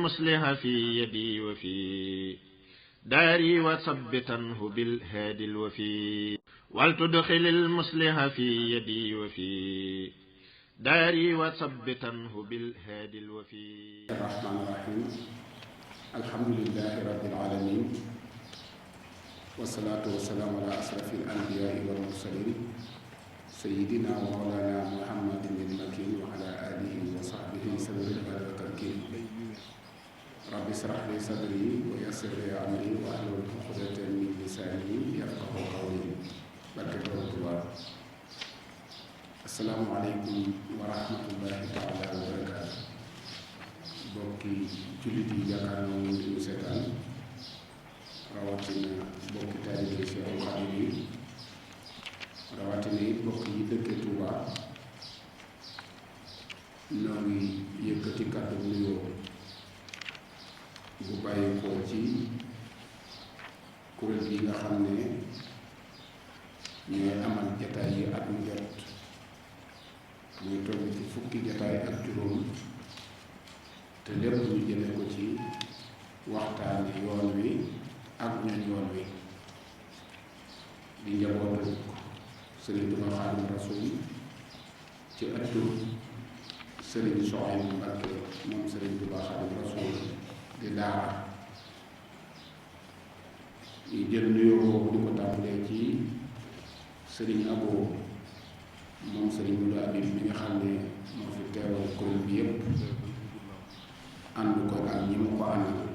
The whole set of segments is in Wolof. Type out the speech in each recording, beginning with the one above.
المصلح في يدي وفي داري وثبتنه بالهادي الوفي ولتدخل المصلح في يدي وفي داري وثبتنه بالهادي الوفي. الرحمن الرحيم. الحمد لله رب العالمين والصلاة والسلام على أشرف الأنبياء والمرسلين سيدنا ومولانا محمد المكين وعلى آله وصحبه سبيل الهدى والتمكين. رب اشرح لي صدري ويسر لي أمري واحلل عقدة من لساني يفقهوا قولي. barke Allah. Assalaamu aleykum wa rahmatullahi taala wa barakaatu. bokki jullit yi jàkkaarloo ñu di ñu seetaan rawatina bokki taalibe Seexul Xadiim yi rawatina it bokk yi dëkke Tuuba ñoo ngi yëkkati kàddu nuyoo bu bàyyeekoo ci kuréel bi nga xam ne ñooy amal jataay yi at mu jot muy toll ci fukki jataay ak juróom te lépp ñu jëme ko ci waxtaane yoon wi ak ñoñ yoon wi di njabootu Sëriñ Tuubaa Xaadimu Rasuul ci ëttu Sëriñ Suhaybu Mbàkke moom Sëriñ Tuubaa Xaadimu Rasuul di daara ñu jël nuyoo boobu di ko tàmbalee ci Sëriñ Abo moom Sëriñ Mudu Abib mi nga xam ne moo fi teewal kuréel bi yépp ànd ko ak ñi mu ko àndal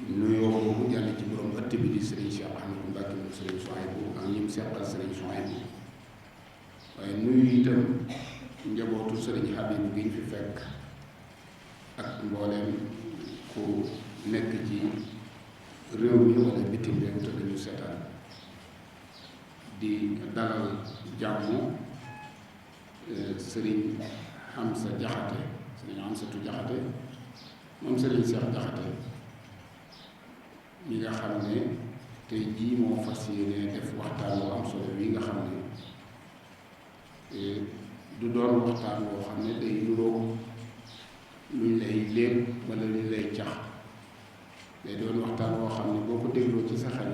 nuyoo boobu jàll ci borom ëtt bi di Sëriñ Cheikh Ahmadou Mbacke moom Sëriñ Suhaybu ak ñi mu seqal Sëriñ Suhaybu waaye nuyu itam njabootu Sëriñ Habib gi ñu fi fekk ak mbooleem ku nekk ci réew mi wala bitim réew te dañu seetaan di dalal jàmm Sëriñ Hamsa Jaxate Sëriñ Hamsatu Jaxate moom Sëriñ Seex Jaxate mi nga xam ne tey jii moo fas yéene def waxtaan wu am solo wi nga xam ne du doon waxtaan woo xam ne day nuroog luñ lay léeb wala luñ lay cax day doon waxtaan woo xam ne boo ko dégloo ci sa xel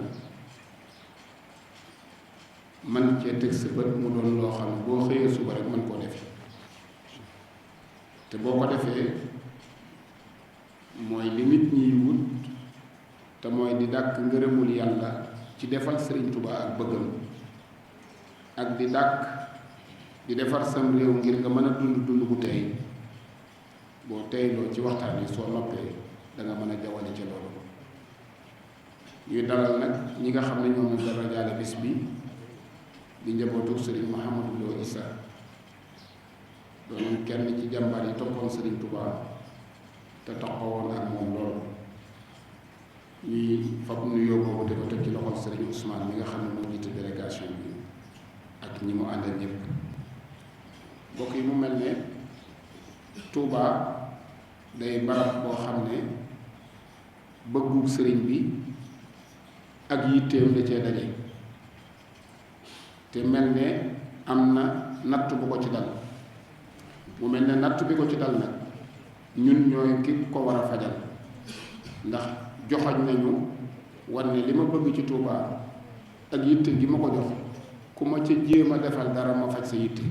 man cee teg sa bët mu doon loo xam ne boo xëyee suba rek mën koo defe te boo ko defee mooy li nit ñiy wut te mooy di dàkk ngërëmul yàlla ci defal Sëriñ Tuubaa ak bëggam ak di dàkk di defar sam réew ngir nga mën a dund dund bu tey boo teyloo ci waxtaan yi soo noppee danga mën a jawale ca loolu ñuy dalal nag ñi nga xam ne ñoom la dara jaale bis bi di njabootu Sëriñ Mouhamadou Lo Issa doon kenn ci jàmbaar yi toppoon Sëriñ Tuubaa te taxawoon ak moom loolu ñuy fab nuyoo boobu di ko teg ci loxol Sëriñ Ousmane mi nga xam ne moo jiite délégation bi ak ñi mu àndal ñëpp mbokk yi mu mel ne Tuubaa day barab boo xam ne bëggu sëriñ bi ak yitteem da cee daje te mel ne am na natt bu ko ci dal mu mel ne natt bi ko ci dal nag ñun ñooy ki ko war a fajal ndax joxoñ nañu war ne li ma bëgg ci Tuubaa ak yitte gi ma ko jox ku ma ca jéem a defal dara ma faj sa yitte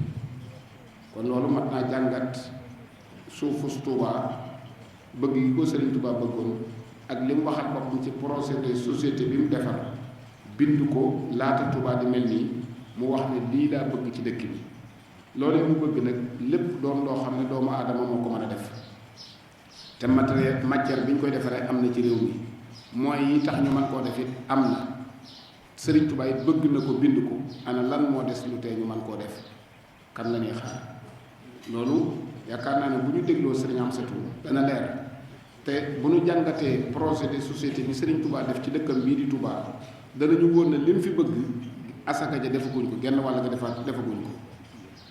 kon loolu mat naa jàngat suufus Tuubaa bëgg gi ko Sëriñ Tuubaa bëggoon ak li mu waxat boppam ci projet de société bi mu defar bind ko laata Tuubaa di mel nii mu wax ne lii daa bëgg ci dëkk bi loolu mu bëgg nag lépp doon loo xam ne doomu aadama moo ko mën a def te matière bi ñu koy defaree am na ci réew mi mooy yi tax ñu mën koo def it am na Sëriñ Tuubaa it bëgg na ko bind ko ana lan moo des lu tee ñu mën koo def kan la ñuy xaar loolu yaakaar naa ne bu ñu dégloo Sëriñ Amsatu dana leer te bu ñu jàngatee projet de société bi Sëriñ Tuubaa def ci dëkkam bii di Tuubaa danañu wóor na li mu fi bëgg asaka ja defaguñ ko genn wàll nga defaguñ ko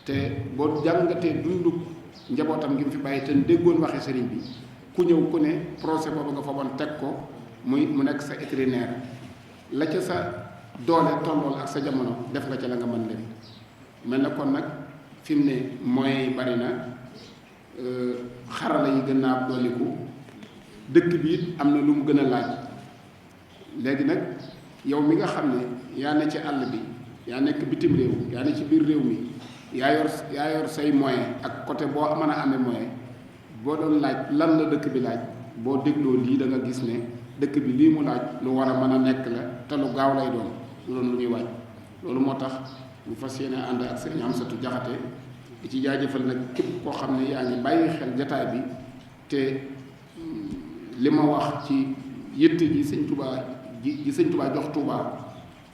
te boo jàngatee dundu njabootam gi mu fi bàyyi te déggoon waxe sëriñ bi ku ñëw ku ne projet boobu nga fa woon teg ko mu nekk sa itinéraire la ca sa doole tollool ak sa jamono def nga ca la nga mën leen mel na kon nag fi mu ne moyens yi bari na xarala yi gën naa dolliku dëkk bi it am na lu mu gën a laaj. léegi nag yow mi nga xam ne yaa ne ci àll bi yaa nekk bitim réew yaa ne ci biir réew mi yaa yor say moyen ak côté boo mën a amee moyen boo doon laaj lan la dëkk bi laaj boo dégloo lii da nga gis ne dëkk bi lii mu laaj lu war a mën a nekk la te lu gaaw lay doon lu ñuy waaj. loolu moo tax ñu fas yéene ànd ak sëriñ Amsatu Jaxate di ci jaajëfal nag képp koo xam ne yaa ngi bàyyi xel jataay bi te li ma wax ci yitte ji sëñ Touba ji sëñ Touba jox Touba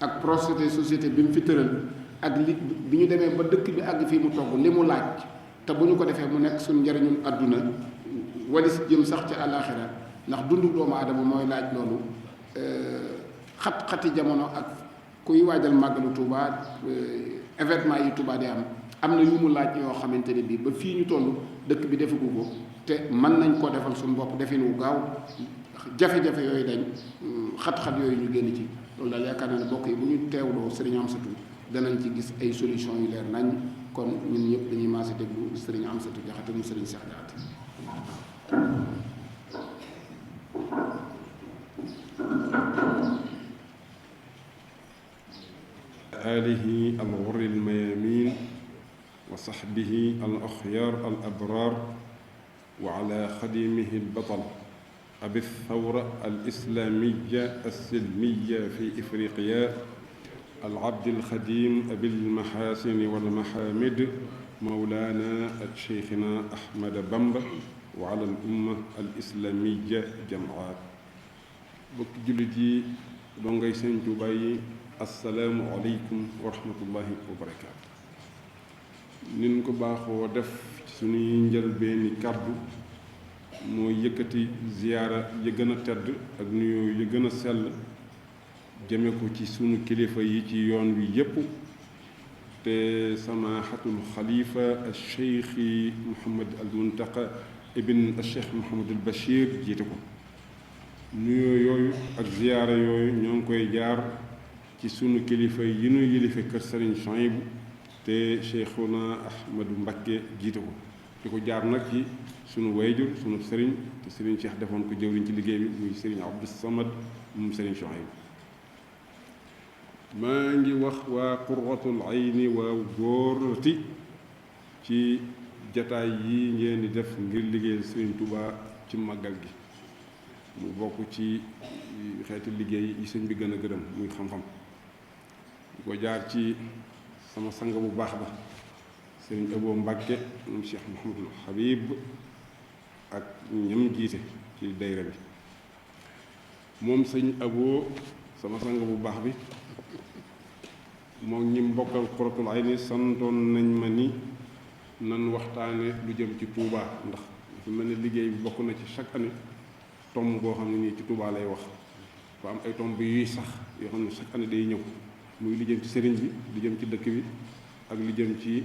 ak projet de société bi mu fi tëral ak li bi ñu demee ba dëkk bi àgg fii mu togg li mu laaj te bu ñu ko defee mu nekk suñ njariñul àdduna walis jëm sax ci àllaaxira ndax dundu doomu aadama mooy laaj loolu xat-xati jamono ak kuy waajal màggalu Touba événement yi Touba di am na yu mu laaj yoo xamante ne bii ba fii ñu toll dëkk bi defagu ko te mën nañ koo defal suñu bopp defin wu gaaw jafe-jafe yooyu dañ xat-xat yooyu ñu génn ci loolu daal yaakaar naa ne bokk yi bu ñu teewloo sëriñ Amsatu danañ ci gis ay solution yu leer nañ kon ñun ñëpp dañuy maase déglu sëriñ Amsatu Jaxate mu sëriñ Cheikh Jaxate آله الغر الميامين وصحبه الأخيار الأبرار وعلى خديمه البطل أبي الثورة الإسلامية السلمية في إفريقيا العبد الخديم أبي المحاسن والمحامد مولانا شيخنا أحمد بامبا وعلى الأمة الإسلامية جمعاء بك جلدي دونغي سين توباي السلام عليكم ورحمة الله وبركاته nin ko baaxoo def ci suñuy njëlbeeni kàddu moo yëkkati ziyaara ya gën a tedd ak nuyoo ya gën a sell jëme ko ci sunu kilifa yi ci yoon wi yépp te samaaxatul xalifa al cheikhi Mouhamad al Muntaqa ibn al cheikh Mouhamad al Bachir jiite ko nuyoo yooyu ak ziyaara yooyu ñoo ngi koy jaar ci sunu kilifa yi nu yilife kër Sëriñ Souhaïbou te Cheikhuna Ahmadu Mbakke jiite ko di ko jaar nag ci sunu wayjur sunu sëriñ te sëriñ Cheikh defoon ko jëwriñ ci liggéey bi muy sëriñ Abdou Samad moom sëriñ Souhaïbou maa ngi wax waa Qurratul Ayni waa góorati ci jataay yi ngeen di def ngir liggéeyal sëriñ Touba ci màggal gi mu bokk ci xeeti liggéey yi sëñ bi gën a gërëm muy xam-xam di ko jaar ci sama sang bu baax ba sëriñ Abo Mbàkke moom Cheikh Mouhamadul Habib ak ñam jiite ci dayra bi moom sëñ Abo sama sang bu baax bi moom ñi mbokkal Qurratul Ayni santoon nañ ma ni nan waxtaane lu jëm ci Touba ndax dafa mel ne liggéey bi bokk na ci chaque année tomb boo xam ne nii ci Touba lay wax fa am ay tomb yuy sax yoo xam ne chaque année day ñëw muy li jëm ci sëriñ bi li jëm ci dëkk bi ak li jëm ci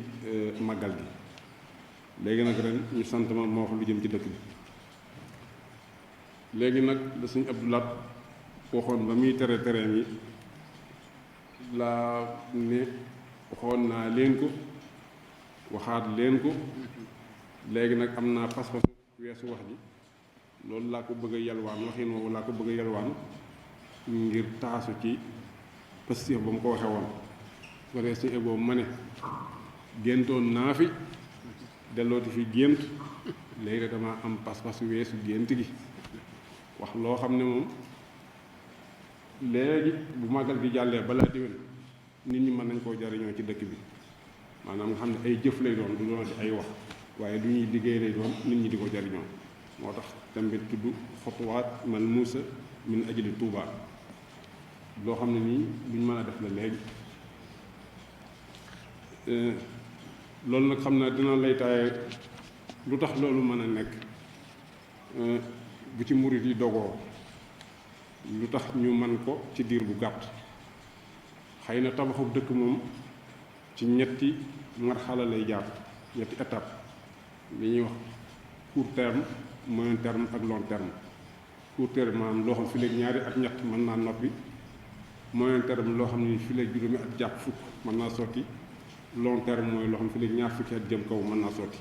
màggal gi léegi nag ren ñu sant ma wax lu jëm ci dëkk bi léegi nag da sëñ Abdou Lahat waxoon ba muy tere tereem yi laa ne waxoon naa leen ko waxaat leen ko léegi nag am naa pas-pasu weesu wax ji loolu laa ko bëgg a yalwaan waxin woowu laa ko bëgg a yalwaan ngir taasu ci pastif ba mu ko waxee woon su ko dee si boobu ma ne géntoon naa fi dellooti fi gént léegi damaa am pas-pas weesu gént gi wax loo xam ne moom léegi bu màggal gi jàllee balaa déwén nit ñi mën nañ koo jariñoo ci dëkk bi maanaam nga xam ne ay jëf lay doon du doon ci ay wax waaye du ñuy liggéey lay doon nit ñi di ko jariñoo moo tax tamit tudd xutuwaat malmuusa min ajli Touba loo xam ne nii luñ mën a def la léegi loolu nag xam naa dina lay taaye lu tax loolu mën a nekk bu ci murit yi dogoo lu tax ñu man ko ci diir bu gàtt xëy na tabaxu dëkk moom ci ñetti marxala lay jaar ñetti étape li ñuy wax court terme moyen terme ak long terme court terme maanaam loo xam fi léegi ñaari at ñett mën naa noppi moyen terme loo xam ne fi léegi juróomi at jàpp fukk mën naa sotti long terme mooy loo xam fi léegi ñaar fukki at jëm kaw mën naa sotti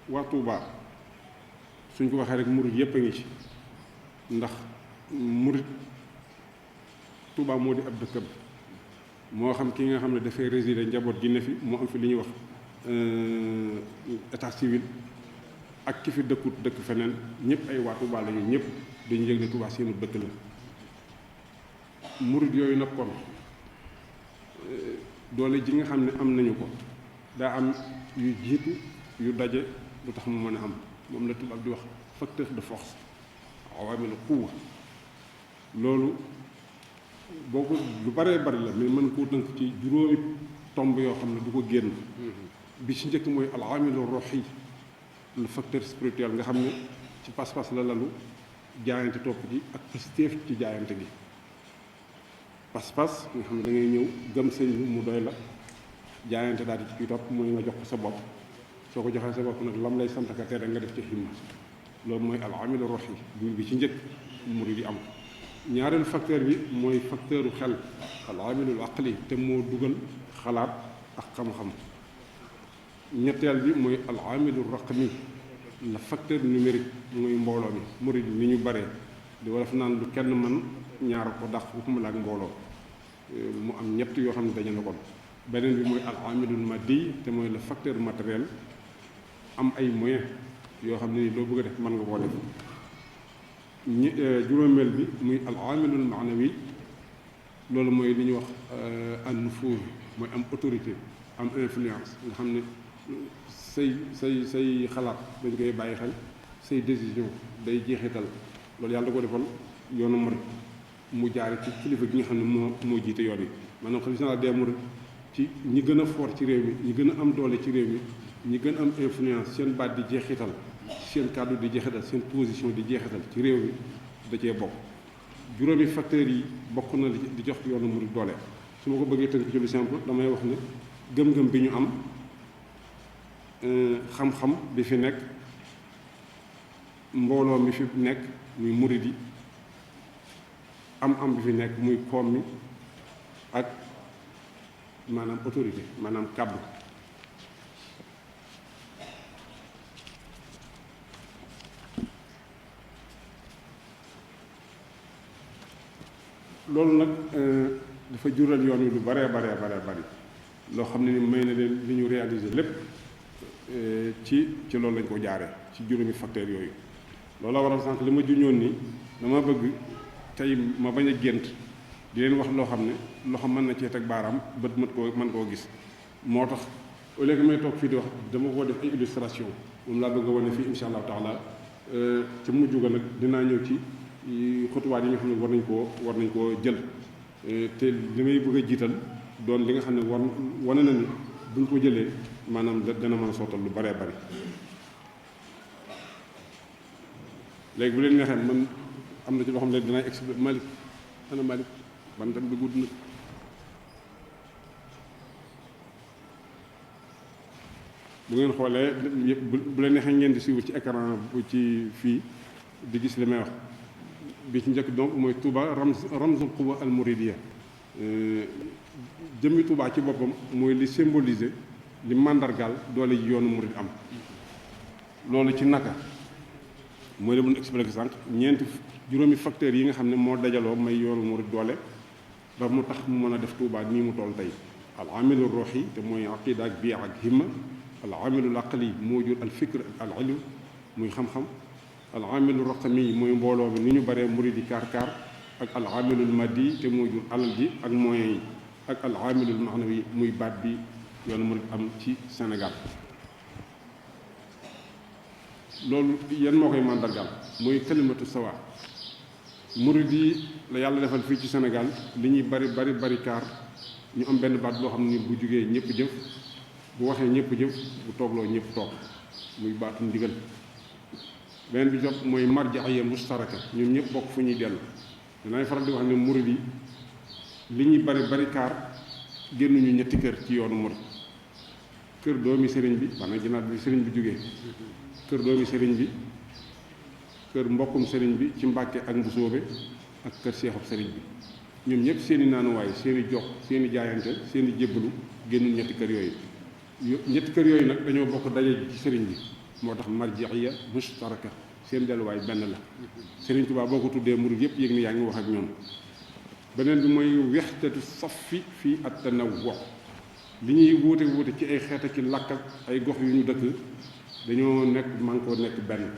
waa Touba suñ ko waxee rek murit yépp a ngi ci ndax murit Touba moo di ab dëkkam moo xam ki nga xam ne dafay résider njaboot gi ne fi moo am fi li ñuy wax état civil ak ki fi dëkk feneen ñëpp ay waa Touba lañu ñëpp dañu yëg ne Touba seenu dëkk la murit yooyu nag kon doole ji nga xam ne am nañu ko daa am yu jiitu yu daje lu tax mu mën a am moom la tubaab di wax facteur de force awaamil quwwa loolu boo ko lu baree bari la mais mën koo tënk ci juróomi tomb yoo xam ne du ko génn bi ci njëkk mooy al aamilu ruuhi le facteur spirituel nga xam ne ci pas-pas la lalu jaayante topp ci ak pastéef ci jaayante gi pas-pas nga xam ne da ngay ñëw gëm sëñ bi mu doy la jaayante daal di ci topp mooy nga jox ko sa bopp soo ko joxee sa bopp nag lam lay sant ka tere nga def ci himma loolu mooy al aamilu ruuhi bi ci njëkk murid yi am ñaareelu facteur bi mooy facteuru xel al aamilul aqli te moo dugal xalaat ak xam-xam ñetteel bi mooy al aamilu raqmi le facteur numérique mooy mbooloo mi murid yi ni ñu baree di wolof naan lu kenn mën ñaar ko dàq waxuma la ak mbooloo mu am ñett yoo xam ne daje na kon beneen bi mooy al aamilul maddi te mooy le facteur matériel am ay moyens yoo xam ne ni loo bëgg a def mën nga koo def juróomeel bi muy al aamilul maanawi loolu mooy li ñuy wax an nufuuz mooy am autorité am influence nga xam ne say xalaat dañ koy bàyyi xel say décision day jeexital loolu yàlla da ko defal yoonu murid mu jaare ci kilifa gi nga xam ne moo jiite yoon yi maanaam xalifa général des mourides ci ñi gën a fort ci réew mi ñi gën a am doole ci réew mi ñi gën a am influence seen baat di jeexital seen kàddu di jeexital seen position di jeexital ci réew mi da cee bokk juróomi facteurs yi bokk na di jox yoonu murid doole su ma ko bëggee tënk ci lu simple damay wax ne gëm-gëm bi ñu am xam-xam bi fi nekk mbooloo mi fi nekk muy murid yi am bi fi nekk muy koom mi ak maanaam autorité maanaam kàddu loolu nag dafa jural yoon wi lu baree bari loo xam ne ni may na leen li ñu réaliser lépp ci loolu lañ ko jaaree ci juróomi facteurs yooyu loolu la waral sànq li ma juñoon ni dama bëgg tey ma bañ a gént di leen wax loo xam ne loxo mën na cee teg baaraam bët mën koo gis moo tax au lieu que may toog fii di wax dama koo def ay illustration moom laa bëgg a wane fii insha allahu taala ca mujj ga nag dinaa ñëw ci xutuwaat yi nga xam ne war nañ koo jël te li may bëgg a jiital doon li nga xam ne wane na ni buñ ko jëlee maanaam dana mën a sottal lu baree bari léegi bu leen neexee man am na ci loo xam ne dinaay expliqué Malick ana Malick bantam bi gudd na bu ngeen xoolee bu leen neexee ngeen di suivre ci écran ci fii di gis li may wax bi ci njëkk donc mooy Touba ramzul quwa al muridiya jëmmi Touba ci boppam mooy li symboliser li màndargaal doole ji yoonu murid am loolu ci naka mooy la mun expliqué sànq juróomi facteurs yi nga xam ne moo dajaloo may yoonu murid doole ba mu tax mu mën a def Touba nii mu toll tey al amilu ruuhi te mooy aqida ak bii ak himma al amilu aqli moo jur al fikr ak al ilm muy xam-xam al amilu raqami mooy mbooloo mi ni ñu baree murid yi kaar ak al amilul maddi te moo jur alal ji ak moyens yi ak al amilul maanawi muy baat bi yoonu murid am ci Sénégal loolu yan moo koy màndargaal mooy kalimatu sawa murid yi la yàlla defal fii ci Sénégal li ñuy bari kaar ñu am benn baat boo xam ne bu jugee ñëpp jëf bu waxee ñëpp jëf bu toogloo ñëpp toog muy baatu ndigal beneen bi jox mooy marjaaya mustaraka ñoom ñëpp bokk fu ñuy dellu dinaay faral di wax ne murid yi li ñuy bari kaar génnuñu ñetti kër ci yoonu murid kër doomi sëriñ bi maanaam ginnaaw bi sëriñ bi jógee kër doomi sëriñ bi kër mbokkum sëriñ bi ci Mbàkke ak Mbusoobe ak kër seexub sëriñ bi ñoom ñëpp seeni naanuwaay seeni jox seeni jaayante seeni jébbalu génnul ñetti kër yooyu ñetti kër yooyu nag dañoo bokk daje ci sëriñ bi moo tax marjiya mustaraka seen delluwaay benn la sëriñ Tuubaa boo ko tuddee murid yëpp yëg ni yaa ngi wax ak ñoom. beneen bi mooy wextatu safi fii at-tanawwu li ñuy wuute wuute ci ay xeet ak ci làkk ak ay gox yu ñu dëkk dañoo nekk man koo nekk benn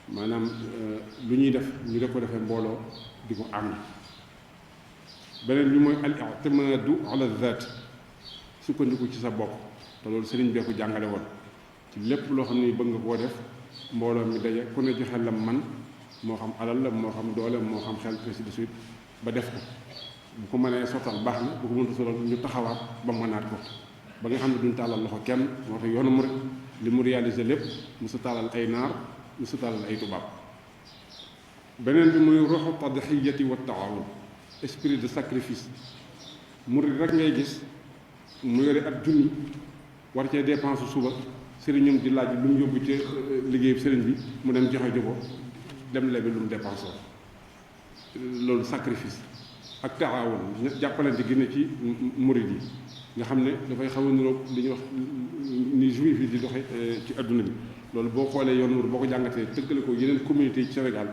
maanaam lu ñuy def ñu def ko defee mbooloo di ko ànd. beneen bi mooy al i'timaadu ala zaat sukkandiku ci sa bopp te loolu sëriñ bee ko jàngale woon ci lépp loo xam ne bëgg nga koo def mbooloo mi daje ku ne joxe la man moo xam alal la moo xam doole moo xam xel ainsi de suite ba def ko bu ko mënee sottal baax na bu ko mënta sottal ñu taxawaat ba mënaat ko ba nga xam ne duñ tàllal loxo kenn moo tax yoonu murid li mu réalisé lépp musu tàllal ay naar musu tàllal ay tubaab. beneen bi muy ruuxu tadxiyati wa taawun esprit de sacrifice murid rek ngay gis mu yore ab junni war cee dépense suba sëriñam di laaj lu mu yóbbu ci liggéeyu sëriñ bi mu dem joxe ko dem lebi lu mu dépensé loolu sacrifice ak taawun jàppalante gi ne ci murid yi nga xam ne dafay xaw a niroog li ñuy wax ni juif yi di doxe ci adduna bi loolu boo xoolee yoon murid boo ko jàngatee tëggale ko yeneen communauté yi ci Sénégal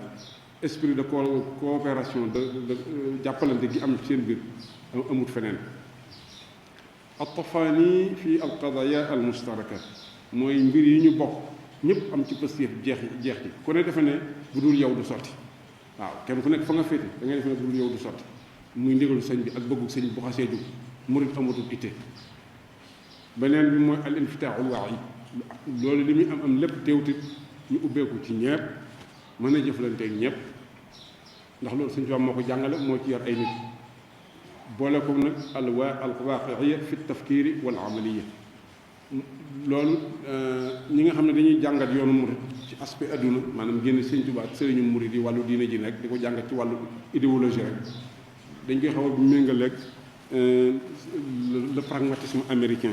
esprit de coopération de jàppalante gi am seen biir amut feneen. at-tafaani fi al-qadaaya al-mustaraka mooy mbir yi ñu bokk ñëpp am ci pëstéef jeex ci ku ne defe ne bu dul yow du sotti waaw kenn ku nekk fa nga féete da ngay defe ne bu dul yow du sotti muy ndigalu sëñ bi ak bëggu sëñ bi bu xasee jóg murid amatul itte. beneen bi mooy al-infitaaxul waa'i loolu li muy am lépp teewtit ñu ubbeeku ci ñepp mën a jëflanteeg ñëpp ndax loolu Sëñ Tuubaa moo ko jàngale moo ci yor ay nit boole ko nag al-waaqi'iyya fi tafkiiri wal amaliyya loolu ñi nga xam ne dañuy jàngat yoonu murid ci aspect adduna maanaam génn Sëñ Tuubaa ak sëriñu murid yi wàllu diine ji rek di ko jàngat ci wàllu idéologie rek dañ koy xaw a méngaleeg le pragmatisme américain.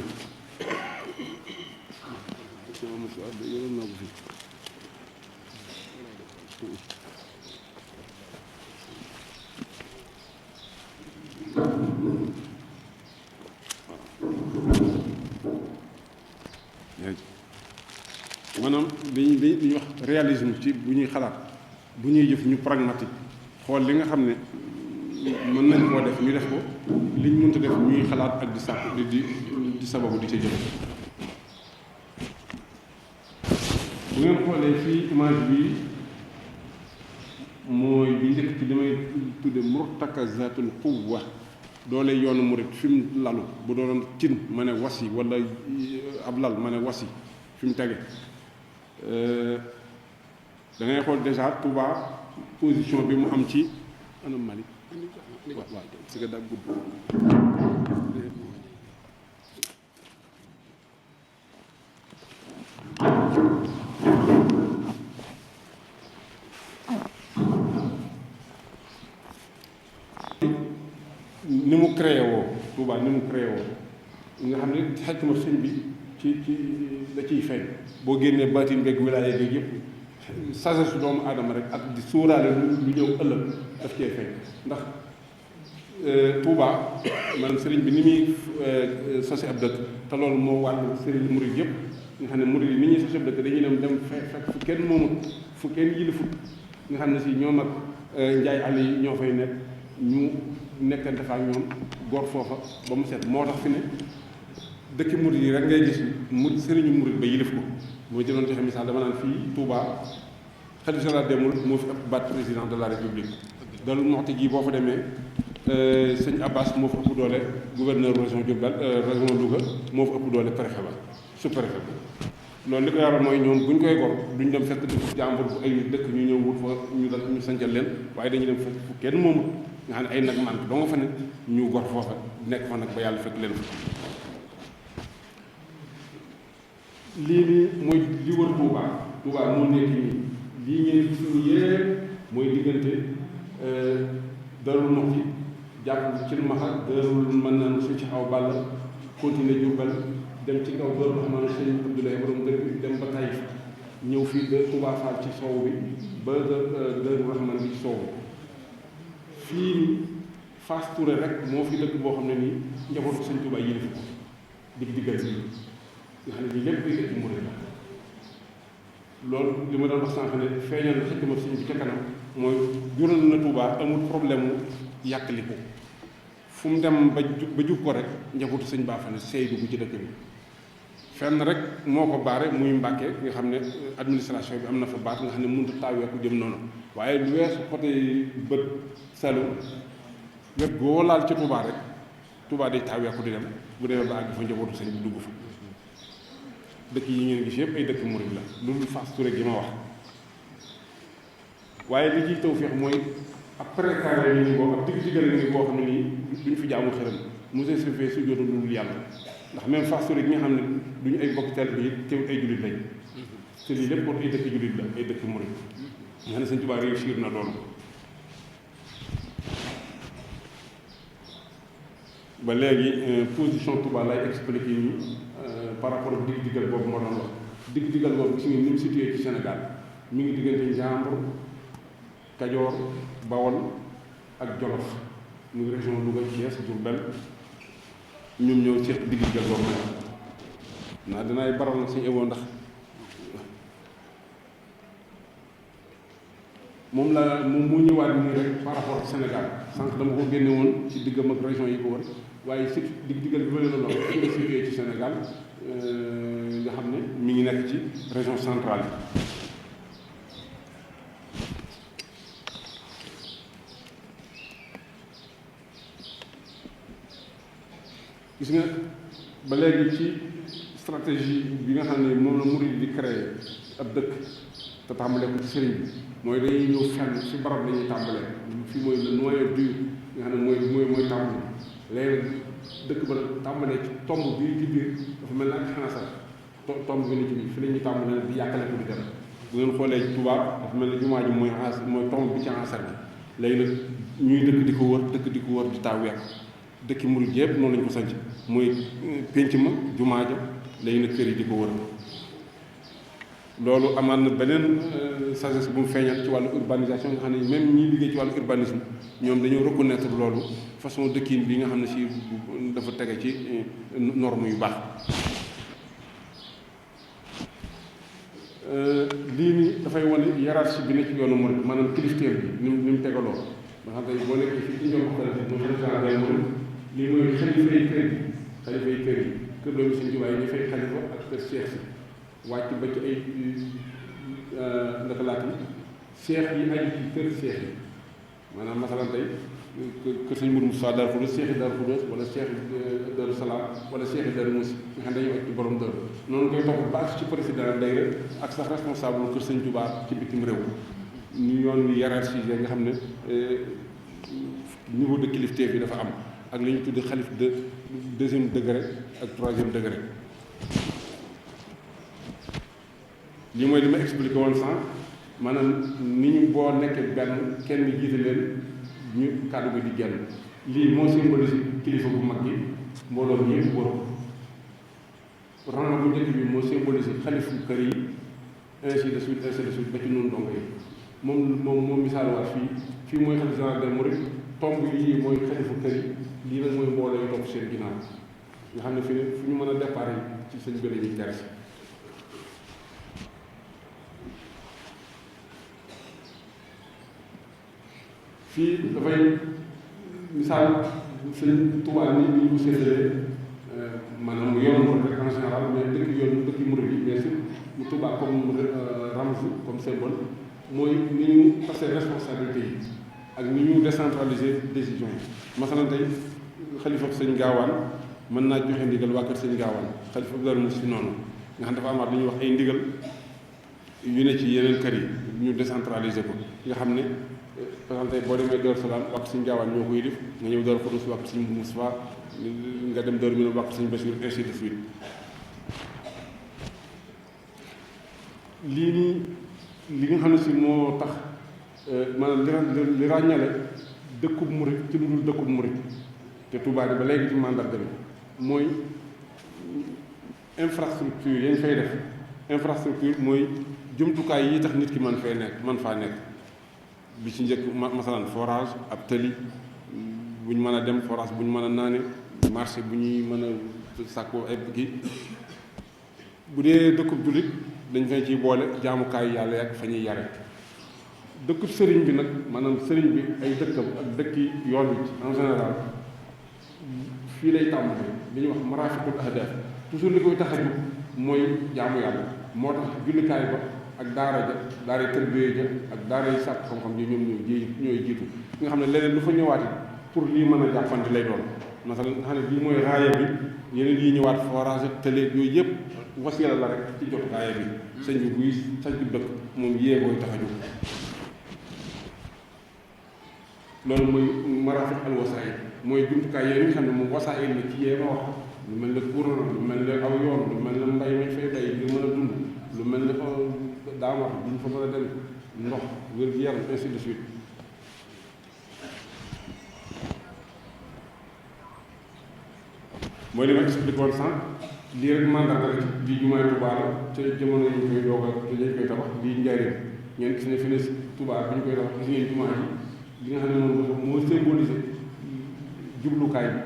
maanaam dañuy wax réalisme ci bu ñuy xalaat bu ñuy jëf ñu pragmatique xool li nga xam ne mën nañ koo def ñu def ko liñ mënta def ñuy xalaat ak di sàkk di sababu di ca jëf. bu ngeen xoolee fii image bi mooy bi njëkk ci li may tudde murtakazatul quwwa doole yoonu murid fi mu lalu bu doon cin ma ne wasi wala ab lal ma ne wasi fi mu tege da ngay xool déjà Touba position bi mu am ci anam Malick waaw parce que daa gudd. ni mu créé woo Touba ni mu créé woo nga xam ne xekma sëñ bi ci da ciy feeñ boo génnee baatin beeg wilaaya beeg yëpp sagesse doomu aadama rek ak di suuraale lu ñëw ëllëg daf cee feeñ ndax Touba maanaam sëriñ bi ni muy sose ab dëkk te loolu moo wàllu sëriñ murid yëpp nga xam ne murid yi ni ñuy sose ab dëkk dañuy dem fekk fu kenn moomut fu kenn yilifut nga xam ne si ñoom ak njaay àll yi ñoo fay nekk ñu nekkante fa ak ñoom góor foofa ba mu set moo tax fi ne dëkki murid yi rek ngay gis sëriñu murid ba yilif ko moo jëloon joxe misaal dama naan fii Touba xalifa général des mourides moo fi ëpp baat président de la république Darou Mouhty gi boo fa demee sëñ Abbas moo fa ëpp doole gouverneur région Diourbel région Louga moo fa ëpp doole préfet ba sous-préfet ba loolu li ko yaral mooy ñoom bu ñu koy gor duñ dem fekk dëkk jàmbur bu ay nit dëkk ñu ñëw wut fa ñu sancal leen waaye dañuy dem fu kenn moomut nga xam ne ay nag mànk doo nga fa ne ñu gor foofa nekk fa nag ba yàlla fekk leen fa lii nii mooy li wër Touba moo nekk nii lii ngeen gis nii yépp mooy diggante Darou Mouhty jàpp ci Maxa Darou mën naan su ci xaw bàll continuer Diourbel dem ci kaw Darou Rahman sëñ Abdoulaye borom dër bi dem ba Taïf ñëw fii de Touba Fall ci soow bi ba Darou Rahman bi ci soow bi fii nii Fass Touré rek moo fi dëkk boo xam ne nii njabootu sëñ Touba yilif ko diggal nga xam ne lii lépp ay dëkk murid la loolu li ma doon wax sànq ne feeñal na xëkk ma sëñ bi ca kanam mooy jural na Touba amul problème mu yàqaliku fu mu dem ba jub ko rek njabootu sëñ baa fa ne seey dugg ci dëkk bi fenn rek moo ko baare muy Mbàkke nga xam ne administration bi am na fa baat nga xam ne mënut a taaweeku jëm noonu waaye lu weesu côté bët Saloum wet boo laal ci Touba rek Touba day taaweeku di dem bu demee ba àgg fa njabootu sëñ bi dugg fa dëkk yi ngeen gis yëpp ay dëkk murid la loolu Fass Touré gi ma wax waaye li ciy tawfeex mooy ab précaré ni boo ab digg-diggal ni boo xam ne nii duñ fi jaamu xërëm mosee su fee su jota dul yàlla ndax même Fass Touré gi nga xam ne duñu ay bokk teel bi teew ay jullit lañ te lii lépp kon ay dëkk jullit la ay dëkk murid nga xam ne Sëñ Tuubaa réussir na loolu ba léegi position Touba lay expliqué nii par rapport ak digg-diggal boobu moo doon wax digg-diggal boobu gis nga ni mu situé ci Sénégal mi ngi diggante Njàmbur Kajoor Bawol ak Jolof muy région Louga Thiès Diourbel ñoom ñëw seet digg-diggal boobu naa dinaay baral nag suñu ewoo ndax moom mu ñëwaat nii rek par rapport ak Sénégal sànq dama ko génne woon ci diggam ak région yi ko wër waaye si digg-diggal bi ma leen doon wax nga situé ci Sénégal nga xam ne mi ngi nekk ci région centrale gis nga ba léegi ci stratégie bi nga xam ne moom la murid di créer ab dëkk te tàmbalee ko ci sëriñ bi mooy dañuy ñëw fenn fi barab lañuy tàmbalee fii mooy le noyau dur nga xam ne mooy tàmbali léegi dëkk ba tàmbalee ci tomb bii ci biir dafa mel ne ak xanasar tomb bi ni ci biir fi la ñuy tàmbalee di yàqale ko di dem bu ngeen xoolee tubaab dafa mel ne jumaa ji mooy tomb bi ci xanasar bi léegi nag ñuy dëkk di ko wër di taaw week dëkki murid yëpp noonu lañ ko sanc mooy pénc ma jumaa ja léegi nag kër yi di ko wër loolu amaat na beneen sagesse bu mu feeñal ci wàllu urbanisation nga xam ne même ñi liggéey ci wàllu urbanisme ñoom dañoo reconnaître loolu façon dëkkin bi nga xam ne si dafa tege ci norme yu baax lii nii dafay wane hiérarchie bi ne ci yoonu murid maanaam kilifteef bi ni mu tegaloo nga xam tey boo nekkee fii ci ñoom lii mooy xalifay kër yi kër doomu Sëñ Tuubaa yi ñu fay xalifa ak kër seex si wàcc ba ci ay ndaka laati seex yi aju ci kër seex yi maanaam masalan tey kër Sëñ Mourou Moussa Darou Khoudoss seex yi Darou Khoudoss wala seex yi Darou Salaam wala seex yi Darou Moussi nga xam ne dañu wàcc ci borom dër noonu koy topp ba ci président day ak sax responsable kër Sëñ Tuubaa ci bitim réew ñu yoon wi hiérarchie nga xam ne niveau de kilifteef bi dafa am ak li ñu tudd xalif de deuxième degré ak troisième degré lii mooy li ma expliqué woon sànq maanaam ni ñu boo nekkee benn kenn jiite leen ñu kàddu bi di genn lii moo symbolise kilifa bu mag gi mbooloo mi yëpp wër ko rang bu njëkk bi moo symbolise xalifu kër yi ainsi de suite ba ci noonu dongo yi moom misaal waat fii mooy xalifa général des mourides tomb yi mooy xalifu kër yi lii nag mooy mbooloo yi topp seen ginnaaw nga xam ne fi fu ñu mën a départ ci seen bëre yi jar si fii dafay misaal sëñ Tuubaa ni ñu ko séddalee maanaam mu yoonu murid rek en général mais dëkki murid yi mais surtout mu Tuubaa comme ramz comme symbole mooy ni ñu passé responsabilité yi ak ni ñu décentraliser décision yi masalan tey xalifa sëñ Gaawaan mën naa joxe ndigal waa kër sëñ Gaawaan xalifa Daaru Musti noonu nga xam dafa amaat lu ñuy wax ay ndigal yu ne ci yeneen kër yi ñu décentraliser ko nga xam ne par exemple tey boo demee Daaru Salaam waa kër sëñ Gaawaan ñoo ko yilif nga ñëw Daaru Xudoos waa kër sëñ Mustafaa nga dem Daaru Minam waa kër sëñ Basiir ainsi de suite lii nii li nga xam ne si moo tax maanaam li ràññale dëkkub murit ci lu dul dëkkub murit te Touba ba léegi ci mandarga bi mooy infrastructure yañ fay def infrastructure mooy jumtukaay yi tax nit ki man faa nekk bi ci njëkk masalan forage ab tëli bu ñu mën a dem forage bu ñu mën a naane marché bu ñuy mën a sàkkoo ay kii bu dee dëkkub jullit dañ fay ciy boole jaamukaayu yàlla ak fa ñuy yare dëkkub sëriñ bi nag maanaam sëriñ bi ay dëkkam ak dëkki yoon bi en général fii lay tàmbali li ñuy wax marafiqul ahdaf toujours li koy tax a jóg mooy jaamu yàlla moo tax jullikaay ba ak daara ja daara tërbiye ja ak daara yi sàkk xam-xam yi ñoom ñooy jiitu nga xam ne leneen lu fa ñëwaati pour lii mën a jàppandi lay doon masalan nga xam ne bii mooy raaya bi yeneen yi ñëwaat forage télé yooyu yëpp wasiila la rek ci jot raaya bi sëñ bi buy sañ bi dëkk moom yéegooy tax a jóg loolu mooy marafiq al wasaayil mooy jumtukaay yooyu nga xam ne moom wasaayil la ci yee ma wax lu mel ne courant lu mel ne aw yoon lu mel ne mbay mañ fay bay lu mën a dund lu mel ne daamax duñ fa mën a dem ndox wér-gu-yaram ainsi de suite mooy li ma expliqué woon sànq lii rek mandarga la bii jumaay Tuubaa la te jamono yi ñu koy doog a te dañ koy tabax bii njaareem ngeen gis ne fi ne Tuubaa bi ñu koy tabax gis ngeen jumaa yi li nga xam ne moom moo symbolisé jublukaay bi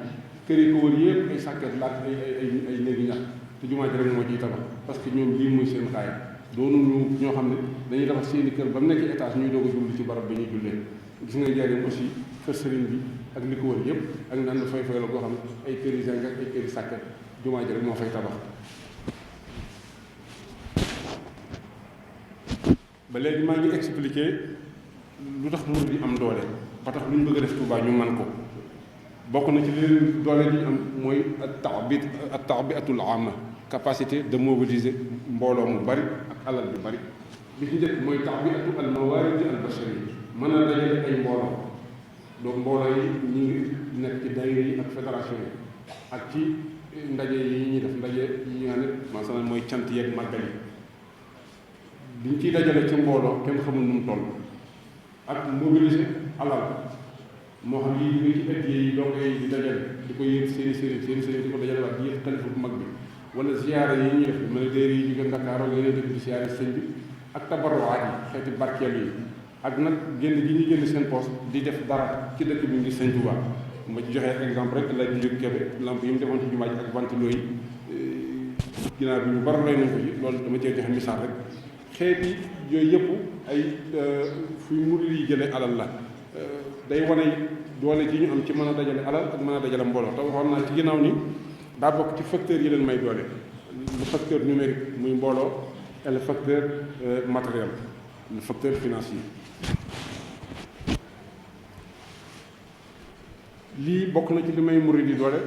kër yi ko wër yëpp ay sàkket laaj ay néegi ñax te jumaa ji rek moo ciy tabax parce que ñoom lii muy seen xaay doonuñu ñoo xam ne dañuy tabax seeni kër ba mu nekk étage ñuy doog a jublu ci barab bi ñuy jullee gis nga njaareem aussi kër sëriñ bi ak li ko wër yëpp ak naan fay la goo xam ne ay kër yi zinc ak ay kër yi sàkket jumaa ji rek moo fay tabax ba léegi maa ngi expliqué lu tax murid yi am doole ba tax lu ñu bëgg a def Tuubaa ñu man ko bokk na ci li doole ji am mooy at-ta'bi'atul 'amma capacité de mobiliser mbooloo mu bari ak alal bi bari bi ci njëkk mooy ta'bi'atu al-mawarid al-bashariyya mën a dajale ay mbooloo donc mbooloo yi ñu ngi nekk ci daayira yi ak fédération yi ak ci ndaje yi ñuy def ndaje yi nga ne masalan mooy cant yeeg màggal yi biñ ciy dajale ci mbooloo kenn xamul nu mu toll ak mobiliser alal moo xam yi ñu ci ëtt yi doo koy di dajale di ko yéeg seeni sëriñ di ko dajale waat di yéeg xalifa bu mag bi wala ziyaara yi ñuy def mën a déer yi jóge Ndakaaru ak yeneen dëkk di ziyaare sëñ bi ak tabarruwaat yi xeeti barkeel yi ak nag génn gi ñu génn seen poste di def dara ci dëkk bi ngir sëñ Tuubaa ma ci joxee exemple rek la jóg Kébé lamp yi mu defoon ci jumaa ji ak ventilo yi ginnaaw bi ñu bari lay nañ ko ci loolu dama cee joxe misaal rek xeeti yooyu yëpp ay fuy murid yi jëlee alal la day wane doole ji ñu am ci mën a dajale alal ak mën a dajale mbooloo te waxoon naa ci ginnaaw ni daa bokk ci facteurs yi leen may doole le facteur numérique muy mbooloo et le facteur matériel le facteur financier lii bokk na ci li may murid yi doole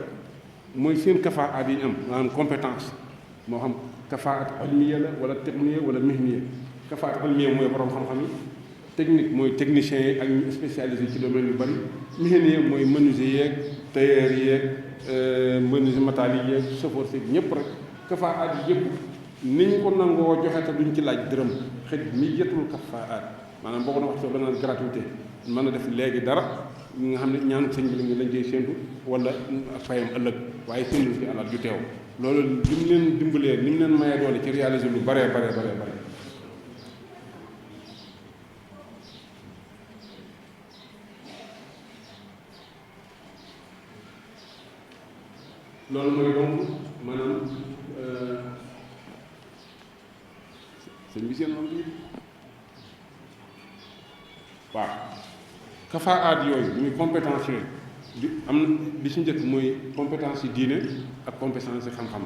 mooy seen kafaat yi ñu am maanaam compétence moo xam kafaat ilmiya la wala technique wala mihniya kafaat ilmiya mooy borom xam-xam yi technique mooy technicien yi ak ñu spécialisé ci domaine yu bari mihniya mooy menuisier yeeg tailleur yeeg menuisier métallique yeeg chauffeur seeg ñëpp rek kafaat yi yëpp ni ñu ko nangoo joxe te duñ ci laaj dërëm xëy mi yetul kafaat maanaam boo ko doon wax soo danaan gratuité mën a def léegi dara nga xam ne ñaanu sëñ bi lañ cey séentu wala fayam ëllëg waaye séentu ci alal ju teew loolu li mu leen dimbalee ni mu leen mayee doole ci réaliser lu bare loolu mooy donc maanaam sëñ bi seen lam bi waaw kafaat yooyu muy compétence yooyu di am li ci njëkk mooy compétence yi diine ak compétence yi xam-xam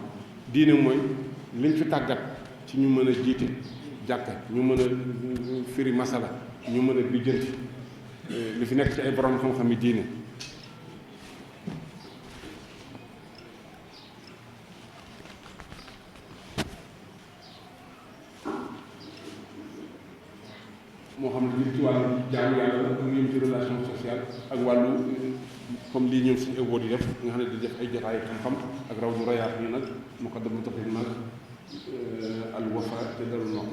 diine mooy liñ fi tàggat ci ñu mën a jiite jàkka ñu mën a firi masala ñu mën a bijjanti li fi nekk ci ay borom xam-xam yi diine moo xam ne ci wàllu jaamu yàlla la ak yëm ci relation sociale ak wàllu comme lii ñoom suñu évo di def nga xam ne di def ay jotaay xam-xam ak raw du rayaat yi nag muqaddamatul xidma al wafa te darul noq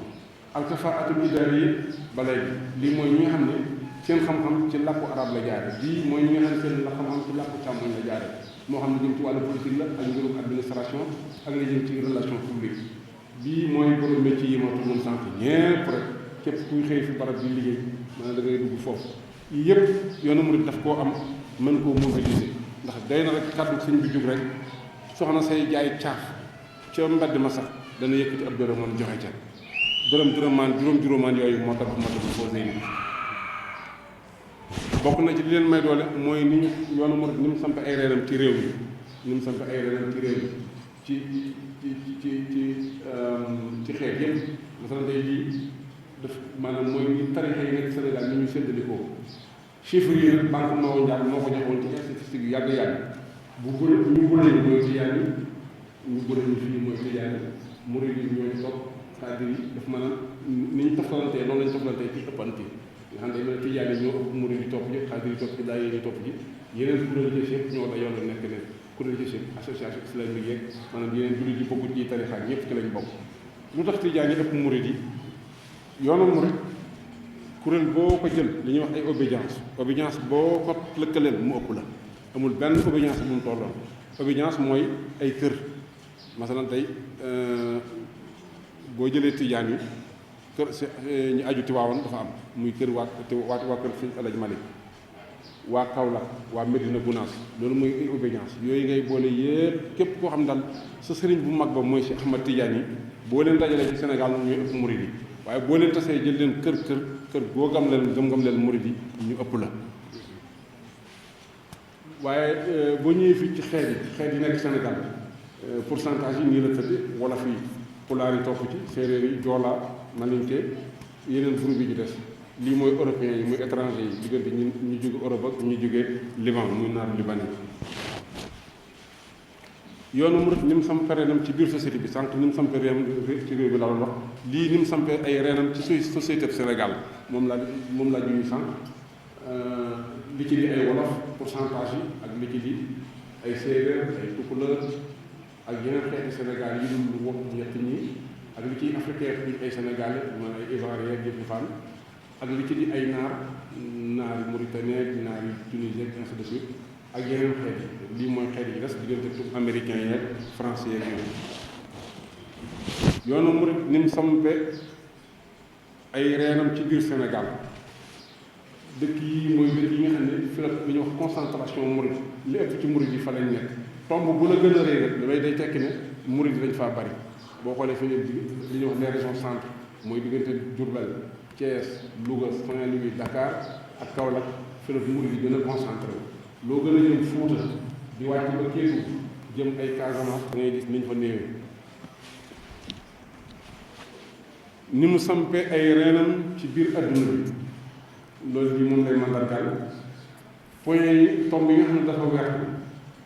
al kafaatul idaariya ba léegi lii mooy ñi nga xam ne seen xam-xam ci làkku arab la jaare bii mooy ñi nga xam ne seen xam-xam ci làkku càmmoñ la jaare moo xam ne jëm ci wàllu politique la ak mbirum administration ak la jëm ci relation publique bii mooy borom métier yi moo tax moom sànq ñépp rek képp kuy xëy fi barab bi liggéey maanaam da ngay dugg foofu yii yëpp yoonu murid daf koo am mën koo mobiliser ndax day na rek kàddu sëñ bi jug rek soxna say jaay caaf ca mbedd ma sax dana yëkkati ab dërëm man joxe ca dërëmaan juróom-juróomaan yooyu moo tax foo sëy bokk na ci li leen may doole mooy ni ñu yoonu murid ni mu samp ay reenam ci réew mi ci xeet yëpp masalan tey jii daf maanaam mooy ni tarixa yi nekk Sénégal ni ñu séddalikoo chiffres yi nag banque mondiale moo ko joxoon ci statistique yu yàgg bu ñu bële ñu mooy tijaan yi ñu bële ñu fii mooy tijaan yi murid yi ñooy topp xaadir yi daf maanaam ni ñu toftalantee noonu lañu toftalantee ci ëppante nga xam ne day mel ne tijaan yi ñoo ëpp murid yi topp ji xaadir yi topp ji daay yi topp ji yeneen kuréel yi yëpp ñoo dayoon la nekk ne kuréel yi association islamique yeeg maanaam yeneen jullit yi bokkut ci tarixa ñëpp ci lañ bokk lu tax tijaan yi ëpp murid yi yoonu murid kuréel boo ko jël li ñuy wax ay obédience boo ko lëkkaleel mu ëpp la amul benn obédience bu mu tolloon obédience mooy ay kër masalan tey boo jëlee tijaan yi kër ñu aju Tiwaawan dafa am muy kër waa kër Sëñ Alaaji Malik waa Kaolack waa Medina Gounass loolu mooy ay obédience yooyu ngay boole yépp képp koo xam daal sa sëriñ bu mag ba mooy Cheikh Ahmad Tidiane yi boo leen dajalee ci Sénégal ñuy ëpp murid yi waaye boo leen tasee jël leen kër goo gam leen gëm-gam leen murid yi ñu ëpp la waaye boo ñëwee fii ci xeet yi nekk Sénégal pourcentage yi nii la tëdd wala fii pulaar yi topp ci séeréer yi joola malinke yeneen groupe yi ci des lii mooy européens yi muy étranger yi diggante ñu jóge Europe ak ñu jóge Liban muy naaru libanais yoonu murid ni mu sampee reenam ci biir société bi sànq ni mu sampee reenam ci réew bi la doon wax lii ni mu sampee ay reenam ci société Sénégal moom laa juñu sànq li ci di ay wolof pourcentage yi ak li ci di ay séeréer ay tukulër ak yeneen xeeti Sénégal yi dul wax ñett ñi ak li ci africain bi ay sénégalais man ay ivoirien ak yëpp fan ak li ci di ay naari Mauritanie naari Tunisie ainsi de suite ak yeneen xeet yi lii mooy xeet yi des diggante tout américain yeeg français yeeg yooyu yoonu murid ni mu sampe ay reenam ci biir Sénégal dëkk yi mooy dëkk yi nga xam ne fi la li ñuy wax concentration murid li ëpp ci murid yi fa lañ nekk tomb bu la gën a rëy rek damay day tekki ne murid yi dañ faa bari boo xoolee fi leen li ñuy wax les régions centre mooy diggante Diourbel Thiès Louga Saint-Louis Dakar ak Kaolack fi la murid yi gën a concentré loo gën a jëm Fuuta di wàcc ba Kédougou jëm ay Casamance da ngay gis niñ fa néewee ni mu sampe ay reenam ci biir adduna bi loolu bi moom lay mandargaal point yi tomb yi nga xam ne dafa wert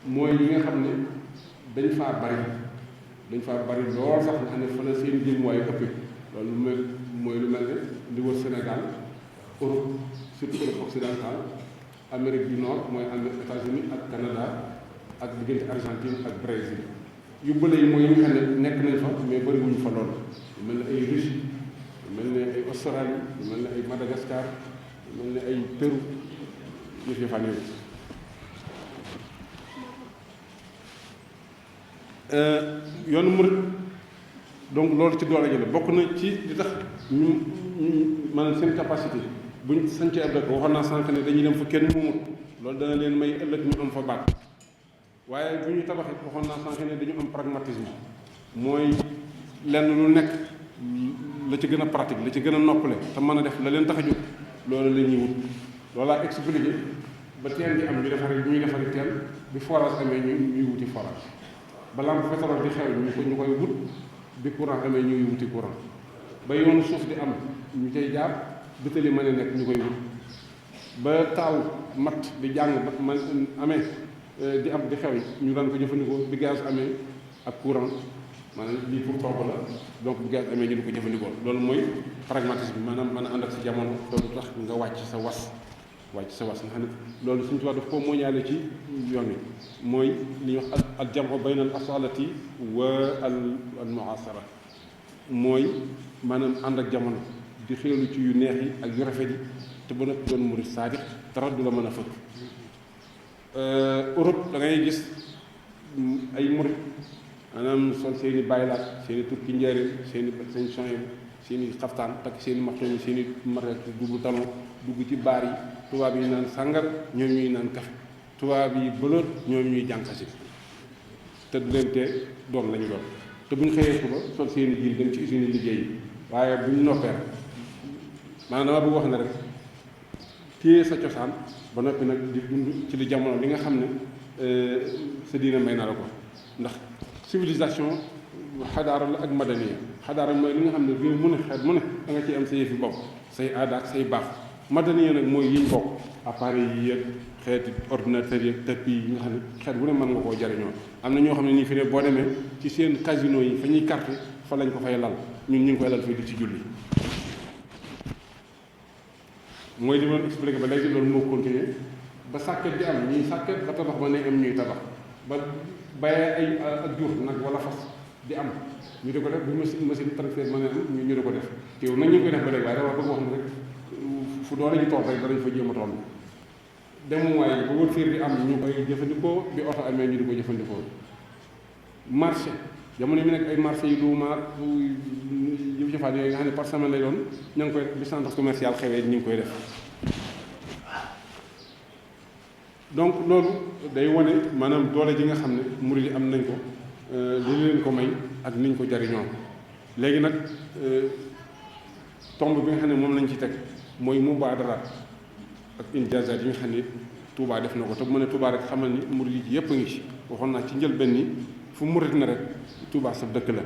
mooy yi nga xam ne dañ faa bari lool sax nga xam ne fa la seen jëmuwaay ëpp loolu mooy lu mel ne li wër Sénégal Europe surtout Europe occidentale Amérique du Nord mooy États-Unis ak Canada ak diggante Argentine ak Brésil yu bële yi mooy yi nga xam ne nekk nañ fa mais bëri wuñu fa lool yu mel ne ay Russie yu mel ne ay Australie yu mel ne ay Madagascar yu mel ne ay Pérou ñu fi fan yooyu yoonu murid donc loolu ci doole ji la bokk na ci li tax ñu maanaam seen capacité buñ sancee ab dëkk waxoon naa sànq ne dañuy dem fa kenn moomut loolu dana leen may ëllëg ñu am fa baat waaye bu ñu tabaxee waxoon naa sànq ne dañu am pragmatisme mooy lenn lu nekk la ci gën a pratique la ci gën a noppale te mën a def la leen tax a jóg loolu la ñuy wut loolaa expliqué ba teen bi am ñu defari teen bi forage amee ñuy wuti forage ba lampe pétrole di xew ñu koy wut bi courant amee ñuy wuti courant ba yoonu suuf di am ñu cay jaar bëtali mën a nekk ñu koy wut ba taal mat di jàng ba man amee di am di xew ñu daan ko jëfandikoo bi gaz amee ak courant maanaam lii pour togg la donc bi gaz amee ñu di ko jëfandikoo loolu mooy pragmatisme bi maanaam mën a ànd ak si jamono loolu tax nga wàcc sa was nga xam ne loolu suñu tubaab daf koo mooñaale ci yoon wi mooy li ñuy wax al jamu bayna al asalati wa al muasara mooy maanaam ànd ak jamono di xéelu ci yu neex yi ak yu rafet yi te ba nag doon murid saadiq dara du la mën a fëkk Europe da ngay gis ay murid maanaam sol seen i baylaat seen i turki njëriñ seen i soin seen i xaftaan takk seen i maxtoom seen i maret double talon dugg ci baar yi tubaab yi naan sàngar ñoom ñuy naan kafe tubaab yi bëloot ñoom ñuy jànqasi te du leen tee doon la ñu doon te bu ñu xëyee suba sol seen i jiil dem ci usine liggéey yi waaye bu ñu noppee maanaam dama bëgg wax ne rek téye sa cosaan ba noppi nag di dund ci li jamono li nga xam ne sa diina may na la ko ndax civilisation xadaara la ak madaniya xadaara mooy li nga xam ne réew mu ne xeet mu ne da nga ciy am sa yëfi bopp say aada ak say baax madaniya nag mooy yiñ bokk appareil yi yëg xeeti ordinateur yi tapis yi nga xam ne xeet bu ne mën nga koo jariñoo am na ñoo xam ne nii fi ne boo demee ci seen casino yi fa ñuy carte fa lañ ko fay lal ñun ñu ngi koy lal fii di ci julli mooy li ma expliqué ba léegi loolu moo continuer ba sàkket di am ñuy sàkket ba tabax ba ne am ñuy tabax ba bayee ay ak jur nag wala fas di am ñu di ko def bu machine transfert mën a am ñu di ko def teew nag ñu ngi koy def ba léegi waaye dama bëgg wax ne rek fu doole ji tool rek danañ fa jéem a toll demuwaay ba wër fiir di am ñu koy jëfandikoo bi oto amee ñu di ko jëfandikoo marché jamono mi nekk ay marché yu luumaat yu jëfaat yooyu nga xam ne par semaine lay doon ña ngi koy bi centre commercial xewee ñu ngi koy def donc loolu day wane maanaam doole ji nga xam ne murid yi am nañ ko li leen ko may ak niñ ko jariñoo léegi nag tomb bi nga xam ne moom lañ ci teg mooy mubaadaraat ak injaazaat yi nga xam ne Touba def na ko te bu ma ne Touba rek xamal ni murid yi yëpp a ngi ci waxoon naa ci njëlbéen ni fu murid na rek Touba sa dëkk la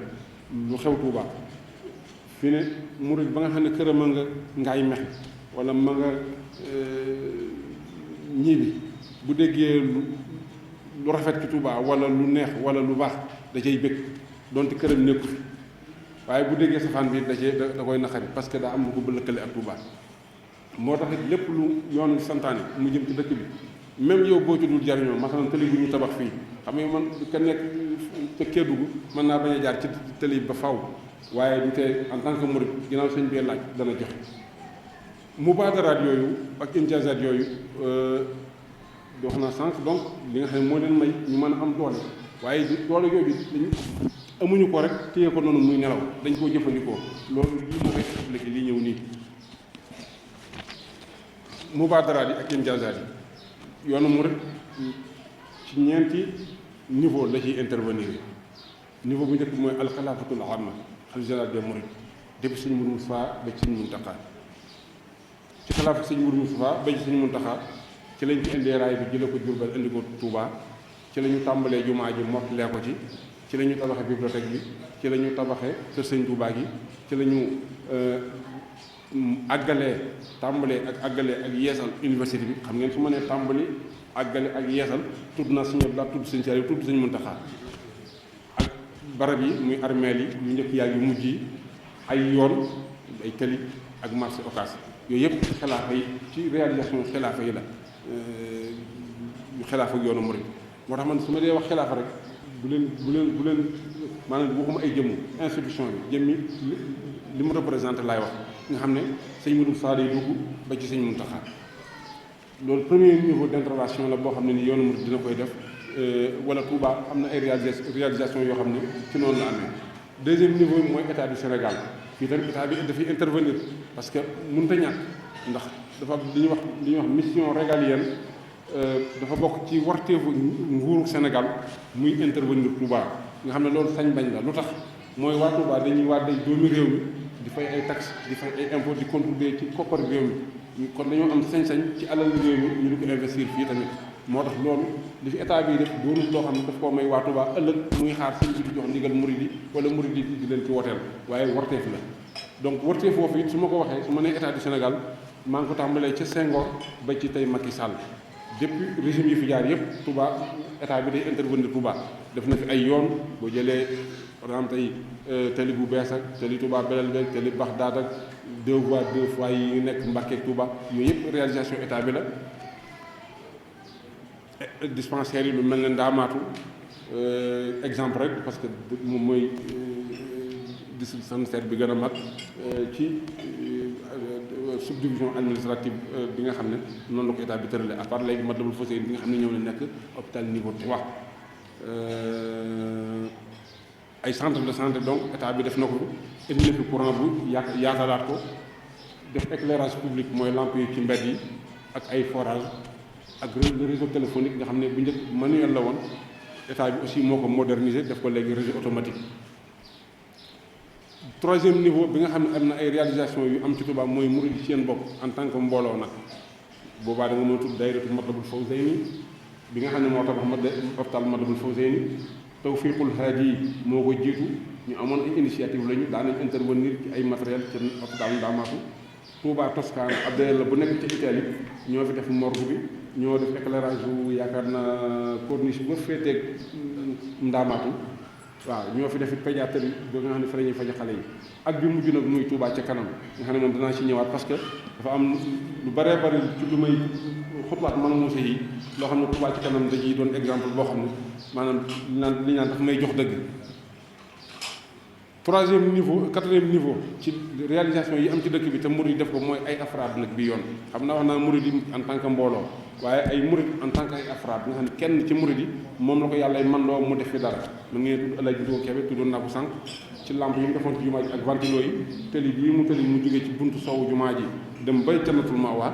lu xew Touba fi ne murid ba nga xam ne këram a nga ngaay mexe wala ma nga ñibi bu déggee lu rafet ci Touba wala lu neex wala lu baax da cay bëgg donte këram nekku fi waaye bu déggee safaan bi da koy naqari parce que daa am lu ko lëkkale ak Touba moo tax it lépp lu yoon santaane mu jëm ci dëkk bi même yow boo ci dul jariñoo masalan tëli bu ñu tabax fii xam nga man ka nekk ca Kédougou mën naa bañ a jaar ci tëli ba faw waaye du tee en tant que murid ginnaaw sëñ bee laaj dana joxe mubaadaraat yooyu ak injaazaat yooyu di wax naa sànq donc li nga xam ne moo leen may ñu mën a am doole waaye doole yooyu dañ amuñu ko rek téye ko noonu muy nelaw dañ koo jëfandikoo loolu lii moo koy expliqué lii ñëw nii mubaadaraat yi ak injaazaat yi yoonu murid ci ñeenti niveau la ciy intervenir niveau bu njëkk mooy alxilaafatul aama xalifa général des mourides depuis sëñ Mourou Moustapha ba ci sëñ Muntaxa ci xilaafa sëñ Mourou Moustapha ba ci sëñ Muntaxa ci lañ ci indee raay bi jële ko Jurbel indi ko Touba ci la ñu tàmbalee jumaa ji mottalee ko ci la ñu tabaxee bibliothèque bi ci la ñu tabaxee kër sëñ Touba gi ci la ñu tàmbalee ak yeesal université bi xam ngeen su ma nee tàmbali àggale ak yeesal tudd naa suñu daa tudd sëñ Saliou tudd sëñ Muntaxa ak barab yi muy armeel yi yu njëkk yaag yu mujj yi ay yoon ay tali ak marché Ocass yooyu yëpp xilaafa yi ci réalisation xilaafa yi la xilaafa ak yoonu murid moo tax man su ma dee wax xilaafa rek bu leen maanaam waxuma ay jëmmu institution bi jëmmi li mu représenté laay wax nga xam ne sëñ Modou Sall yi dugg ba ci sëñ Muntaxa loolu premier niveau d'intervention la boo xam ne ni yoonu murid dina koy def wala Touba am na ay réalisation yoo xam ne ci noonu la amee deuxième niveau bi mooy état du Sénégal fii tamit état bi dafay intervenir parce que mënut a ñàkk ndax dafa li ñuy wax mission régalienne dafa bokk ci warteefu nguuru Sénégal muy intervenir Touba nga xam ne loolu sañ bañ la lu tax mooy waa Touba dañuy waa day doomi réew mi di fay ay taxes di fay ay impôts di contribuer ci koppar réew mi kon dañoo am sañ-sañ ci alal réew mi ñu di ko investir fii tamit moo tax loolu li fi état bi def doonul loo xam ne daf koo may waa Touba ëllëg muy xaar sëñ bi di jox ndigal murid yi wala murid yi di leen ci woteel waaye warteef la donc warteef foofu it su ma ko waxee su ma nee état du Sénégal maa ngi ko tàmbalee ca Senghor ba ci tey Macky Sall depuis régime yi fi jaar yëpp Touba état bi day intervenir Touba def na fi ay yoon boo jëlee par exemple tey tali bu bees ak tali Touba Belel beeg tali Baxdaad ak 2 voies 2 fois yi nekk Mbàkke ak Touba yooyu yëpp réalisation état bi la dispensaires yi lu mel ne Ndaamaatu exemple rek parce que moom mooy district sanitaire bi gën a mag ci subdivision administrative bi nga xam ne noonu la ko état bi tëralee à part léegi Matlaboul Fawzayni bi nga xam ne ñëw na nekk hôpital niveau 3 ay centre de santé donc état bi def na ko indi na fi courant bu yaatalaat ko def éclairage public mooy lampe yi ci mbedd yi ak ay forage ak le réseau téléphonique nga xam ne bu njëkk manuel la woon état bi aussi moo ko moderniser def ko léegi réseau automatique troisième niveau bi nga xam ne am na ay réalisation yu am ci Touba mooy murid ci seen bopp en tant que mbooloo nag boobaa da nga mën a tudd daayiratu Matlabul Fawzayni bi nga xam ne moo tabax hôpital Matlabul Fawzayni Tawfiqul Haadi moo ko jiitu ñu amoon ay initiative lañu daanañ intervenir ci ay matériel ci hôpital Ndamatou. Touba Toscane ab la bu nekk ci Italie ñoo fi def morgue bi ñoo def éclairage bu yaakaar na corniche ba féeteeg Ndamatou waaw ñoo fi def pédiatrie ba nga xam ne fa la ñuy faje xale yi ak bi mujj nag muy Touba ca kanam nga xam ne moom danaa ci ñëwaat parce que dafa am lu bëree bëri ci lu may xutwaat man muuse yi loo xam ne Touba ci kanam da ciy doon exemple boo xam ne maanaam li naan dafa may jox dëgg. troisième niveau quatrième niveau ci réalisation yi am ci dëkk bi te murid yi def ko mooy ay afraad nag bi yoon xam naa wax naa murid yi en tant que mbooloo waaye ay murid en tant que ay afraad nga xam ne kenn ci murid yi moom la ko yàlla man loo mu def fi dara mu ngi tudd El Hadj Bousso Kébé tuddoon naa ko sànq ci lampe yi mu defoon ci jumaa ji ak ventilo yi tëli bii mu tëli mu jógee ci buntu sowu jumaa ji dem bay Jannatul Ma'wa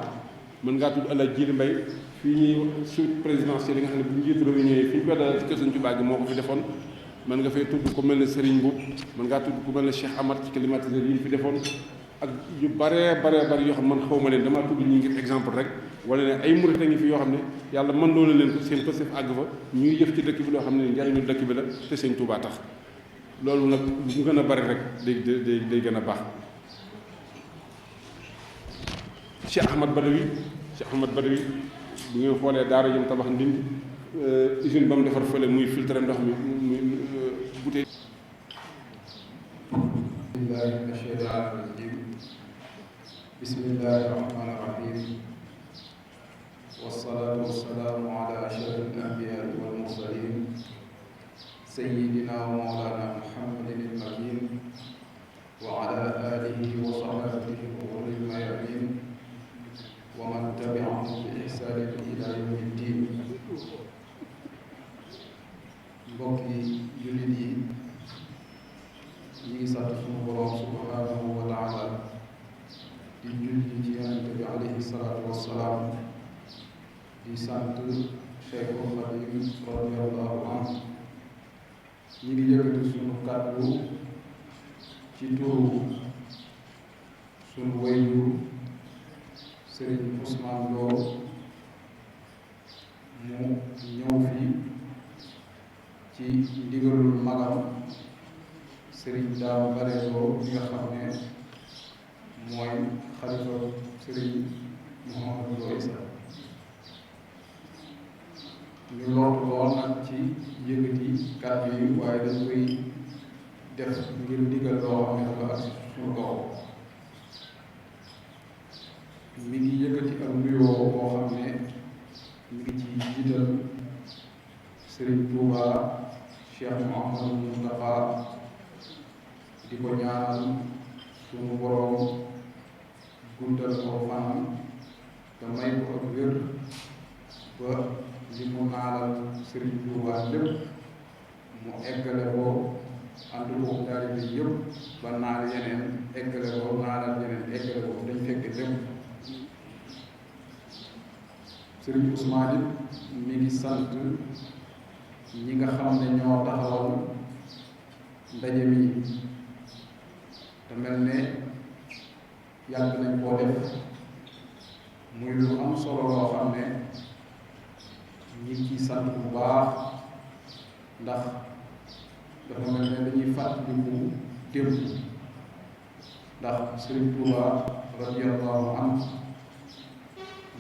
mën ngaa tudd El Hadj Djili Mbaye fii ñuy suite présidentielle yi nga xam ne bu njiitu réew ñëwee fi ñu koy dalal ci kër Sëñ Tuubaa gi moo ko fi defoon mën nga fay tudd ku mel ne Serigne Mboup mën ngaa tudd ku mel ne Cheikh Amar ci climatiseur yi ñu fi defoon ak yu baree yoo xam man xaw ma leen damaa tudd ñi ngir exemple rek wala ne ay murit a ngi fi yoo xam ne yàlla mën doona leen ko seen pësef àgg fa ñuy jëf ci dëkk bi loo xam ne njariñu dëkk bi la te Sëñ Tuubaa tax loolu nag mu gën a bari rek day gën a baax. Cheikh Ahmad Badawi bu ngeen xoolee daara jëm tabax Ndindi usine ba mu defar fële muy filtre ndox mi muy bouteille. billahi mina shaytaani rajim bismillahi rahmani rahim wassalaatu wassalaamu ala ashrafil anbiyaai wal mursalin sayyidina wa mawlana muhammadin il makin wa ala alihi wa sahbihi al mayamin wa man tabi'ahum bi ihsanin ila yawmi ddin. mbokki jullit yi ñu ngi sant sunu borom subhanahu wa taala di julli ci yonente bi alayhi salaatu wassalaam di sant Cheikhul Xadim radiyallahu anhu. ñu ngi yëkkati sunu kàddu ci turu sunu wayjur Serigne Ousmane Lo mu ñëw fii ci ndigalul magam Serigne Dame Bare Lo mi nga xam ne mooy xalifa Serigne Mouhamadou Lo Issa ñu lottu lool nag ci yëkkati kàddu yi waaye dañ koy def ngir ndigal loo xam ne dafa ak suñu loxo. mi ngi yëkkati ak nuyoo boo xam ne mi ngi ci jiital Serigne Touba Cheikh Mouhamadou Moustapha di ko ñaanal suñu borom guddal ko fanam te may ko ak wér ba li mu naalal Serigne Touba lépp mu eggale ko ànd ko taalibe bi yëpp ba naal yeneen eggale ko naalal yeneen eggale ko dañ fekk lépp. Serigne Ousmane it mi ngi sant ñi nga xam ne ñoo taxawal ndaje mi te mel ne yàgg nañ koo def muy lu am solo loo xam ne ñi ciy sant bu baax ndax dafa mel ne dañuy fàttaliku démb ndax Serigne Touba radiyallahu anhu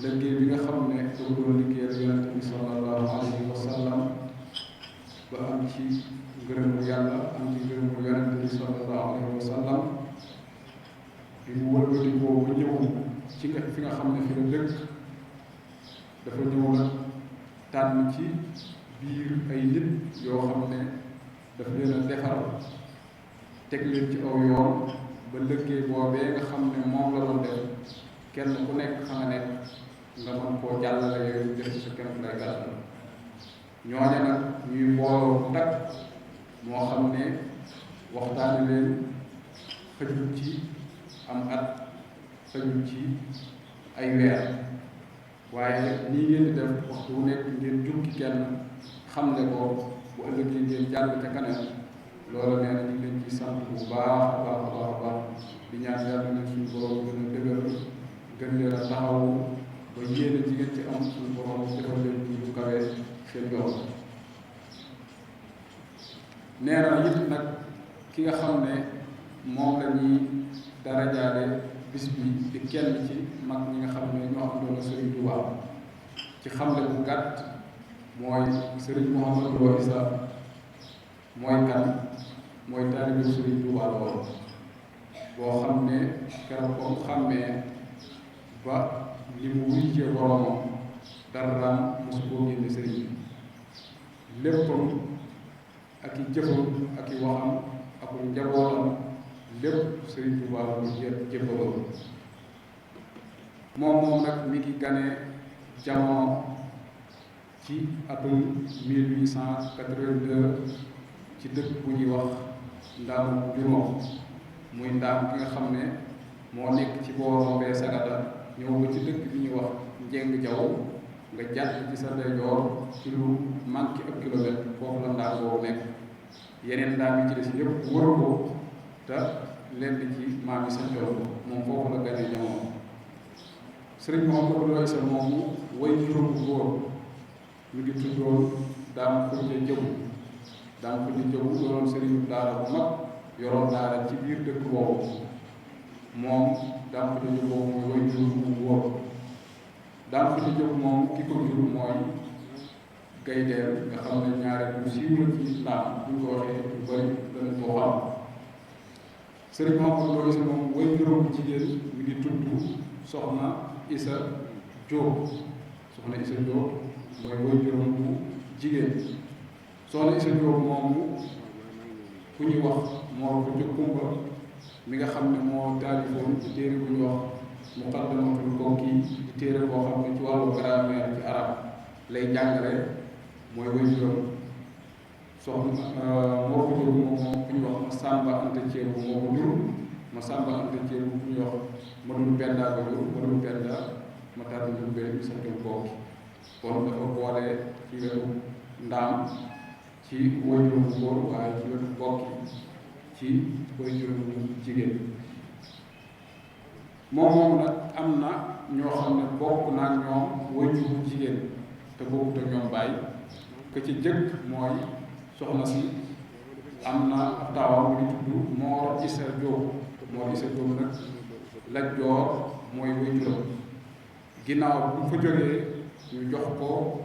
liggéey bi nga xam ne da ko liggéeyal yonente bi sallallahu alayhi wa sallam ba am ci ngërëmu yàlla am ci ngërëmu yonente bi sallallahu alayhi wa sallam bi mu wëlbati boo ba ñëw ci nga fi nga xam ne fi la dëkk dafa ñëw nag tànn ci biir ay nit yoo xam ne daf leen a defar teg leen ci aw yoon ba liggéey boobee nga xam ne moom la doon def kenn ku nekk fa nga nekk nga mën koo jàllale yooyu def ci sa kenn lay gàttal ñooña nag ñuy mbooloo takk moo xam ne waxtaani leen xëjul ci am at xëjul ci ay weer waaye nii ngeen di def waxtu wu nekk ngeen jukki kenn xam ne ko bu ëllëgee ngeen jàll ca kanam loolu nee na ñu ngi leen ci sant bu baax a baax a baax a baax di ñaan yàlla ne suñu borom gën a dëgër gën leen a taxawu ba yéene jigéen ci am suñu borom defal leen ci bu kawee seen yoon. nee na it nag ki nga xam ne moom la ñuy darajaale bis bi di kenn ci mag ñi nga xam ne ñoo am doon Serigne Touba ci xamle bu gàtt mooy Serigne Mouhamadou Lo Issa mooy kan mooy taalibe Serigne Touba loolu boo xam ne keroog ko mu xàmmee ba li mu wujjee boromam dara mosu koo génne Serigne bi léppam ak i jëfam ak i waxam ak njabootam lépp Serigne Touba la ñu jëppaloon moom nag mi ngi gane jamono ci atum 1882 ci dëkk bu ñuy wax Ndaam Juróom muy Ndaam ki nga xam ne moo nekk ci boo rombee Sagata ñëw ba ci dëkk bi ñuy wax Njeng Jaw nga jàdd ci sa ndeyjoor ci lu manqué ab kilomètre foofu la Ndaam boobu nekk yeneen Ndaam yi ci des yëpp wër ko te lenn ci maam yi sax jox moom foofu la gane jamono. Sëriñ Mouhamadou Lo Issa moomu way juróom bu góor ñu ngi tuddoon Daam Xujja Jëbu Daam Xujja Jëbu yoroon sëriñu daara bu mag yoroon daara ci biir dëkk boobu moom Daam Xujja Jëbu mooy way juróom bu góor Daam Xujja Jëbu moom ki ko jur mooy Gaydeel nga xam ne ñaare bu siiw la ci Ndaam bu ñu ko waxee lu bëri dana koo xam. Sëriñ Mouhamadou Lo Issa moom way juróom bu jigéen mi ngi tudd Soxna Issa Diop Soxna Issa Diop mooy way juróom bu jigéen Soxna Issa Diop moomu ku ñuy wax moo ko jëkkumba mi nga xam ne moo taalifoon ci téere bu ñuy wax Muqaddamatul Kokki di téere boo xam ne ci wàllu grammaire ci arab lay jàngale mooy way juróom soxna moo ko jur moom ku ñuy wax Masamba Anta Ceebu moo ko jur Masamba Anta Ceebu ku ñuy wax Madou Penda ko jur Madou Penda ma tànn ñu benn sa jëm Kokki kon dafa boole ci wetu Ndaam ci waajur bu góor waaye ci wetu Kokki ci waajur bu jigéen moom nag am na ñoo xam ne bokk naa ñoom waajur bu jigéen te bokkut ak ñoom bàyyi ka ci jëkk mooy soxna si am na taawam bu ñu tudd Mor Issa Diop Mor Issa Diop nag Lat Joor mooy waajuram ginnaaw bu fa jógee ñu jox ko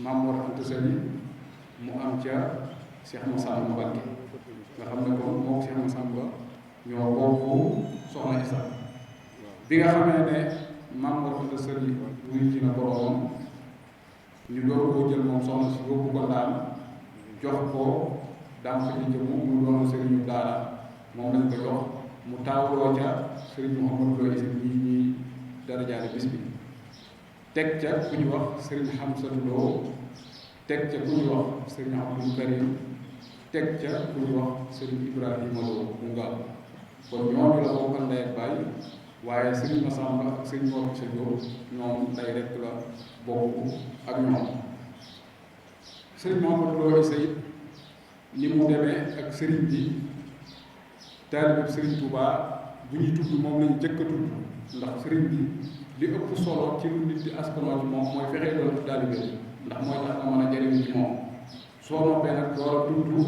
Maam Mor Anta Sali mu am ca Cheikh Massamba Mbacké nga xam ne kon moom Cheikh Massamba ñoo bokk soxna Issa bi nga xamee ne Maam Mor Anta Sali wuy ji na boroomam ñu door koo jël moom soxna si yóbbu ko Ndaam jox ko Daam Xujja Jëbu mu doon sëriñu daara moom lañ ko jox mu taawloo ca Sëriñ Mouhamadou Lo Issa ñi darajaale bis bi teg ca ku ñu wax Sëriñ Xamsatu Lo teg ca ku ñu wax Sëriñ Abdul Karim teg ca ku ñu wax Sëriñ Ibrahima Lo mu nga kon ñooñu la bokkal ndey ak baay waaye Sëriñ Massamba ak Sëriñ Mor Issa Diop ñoom ndey rekk la bokk ak ñoom Sëriñ Mouhamadou Lo Issa it ni mu demee ak sëriñ bi taalibe Sëriñ Touba bu ñuy tudd moom lañu jëkk a tudd ndax sëriñ bi li ëpp solo ci lu nit di askanoo ci moom mooy fexee doon ci taalibe ndax mooy tax nga mën a jariñu ci moom soo noppee nag door a tudd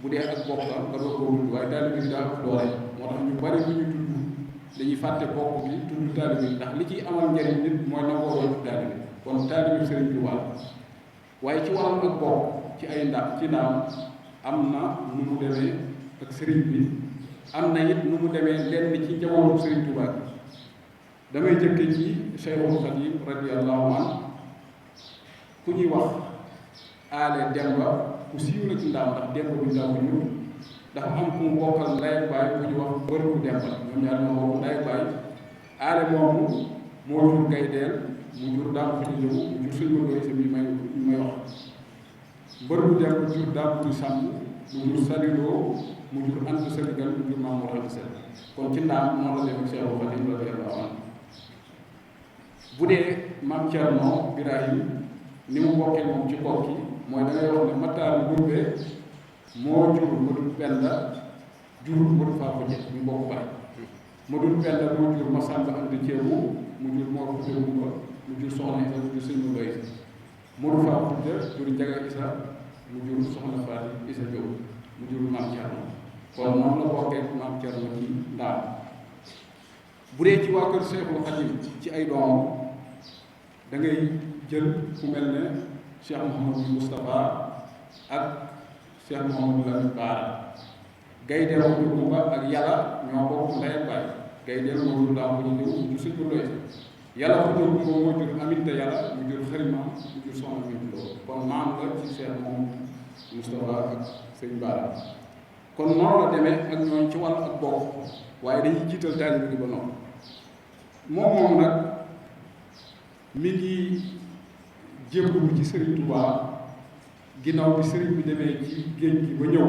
bu dee ak bokk la nga door koo tudd waaye taalibe bi daa ëpp doole moo tax ñu bari bu ñu tudd dañuy fàtte bokk bi tudd taalibe ndax li ciy amal njariñ nit mooy nangoo doon ci taalibe kon taalibe Sëriñ Touba waaye ci wàllu ak bokk ci ay ndax ci Ndaam am na nu mu demee ak sëriñ bi am na it nu mu demee lenn ci njabootu Sëriñ Touba bi damay jëkke ci Cheikhul Khadim radiyallahu anhu ku ñuy wax aale Demba ku siiw la ci Ndaam ndax Demba bu Ndaam bu ñëw dafa am ku mu bokkal ndey ak baay ku ñuy wax bërëbu Demba ñoom ñaar ñoo bokk ndey ak baay aale moomu moo jur Gaydeel mu jur Daam Xujja Jëbu mu jur Sëriñ Lo Issa mi may wax bërëbu Demba jur Daam Xujja Sàmb mu jur Saliloo mu jur Anta Sali Gal mu jur Maam Mor Anta Sali kon ci Ndaam noonu la dem Cheikhul Khadim radiyallahu anhu bu dee Maam Cerno Birahim ni mu bokkee moom ci Kokki mooy da ngay wax ne Matar Ndumbe moo jur Modou Penda jur Modou Faa Xujje ñu bokk bari Modou Penda moo jur Masamba Anta Ceebu mu jur Mor Xujje Gumba mu jur Soxna Isa mu jur Sëñ Mu Doy Modou Faa Xujje jur Njaga Isa mu jur Soxna Faati Isa Jóob mu jur Maam Cerno kon noonu la bokkee Maam Cerno ci ndaam bu dee ci waa kër Seexul Xadim ci ay doomam da ngay jël ku mel ne Cheikh Mouhamadou Moustapha ak Cheikh Mouhamadou Lamine Bara Gaydel Xujje Gumba ak Yàlla ñoo bokk ndey ak baay Gaydel moo jur daa ko ñu ñëw mu jur Sëñ Mu Doy Yàlla Xujje Gumba moo jur Aminta Yàlla mu jur Xarima mu jur Soxna Aminta Lo kon maam la ci Cheikh Mouhamadou Moustapha ak Sëñ Bara kon noonu la demee ak ñooñ ci wàll ak bokk waaye dañuy jiital taalibe bi ba noonu moom nag mi ngi jébbalu ci Serigne Touba ginnaaw bi Serigne bi demee ci géej gi ba ñëw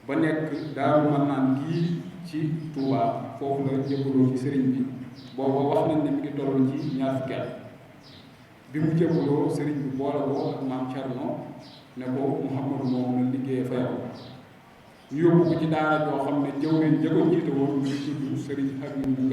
ba nekk Daaru Manaan gii ci Touba foofu la jébbaloo ci Serigne bi booba wax nañ ne mi ngi toll ci ñaar fukki at bi mu jébbaloo Serigne bi boole ko ak Maam Cerno ne ko Mouhamadou moom la liggéeyee fa yow ñu yóbbu ko ci daara joo xam ne jëw leen jëkko jiite woon ñu tudd Serigne Habib